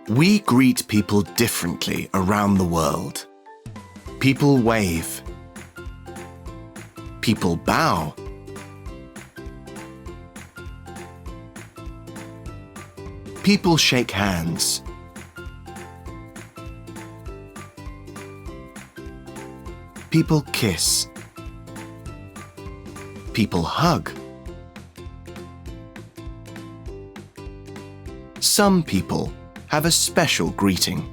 We greet people differently around the world. People wave. People bow. People shake hands. People kiss. People hug. Some people have a special greeting.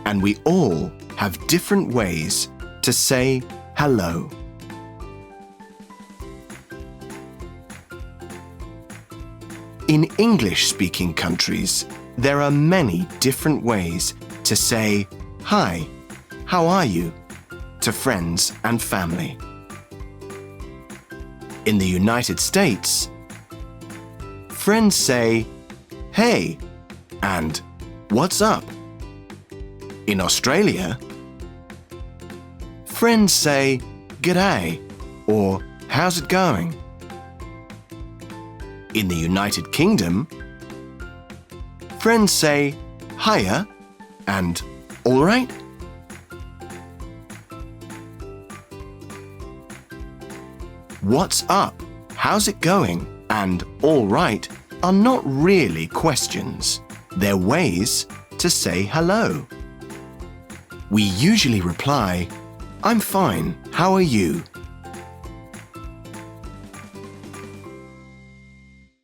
And we all have different ways to say hello. In English-speaking countries, there are many different ways to say hi, how are you, to friends and family. In the United States, friends say, hey, and what's up? In Australia, friends say, g'day, or how's it going? In the United Kingdom, friends say, hiya, and all right? What's up, how's it going, and all right are not really questions. They're ways to say hello. We usually reply, I'm fine, how are you?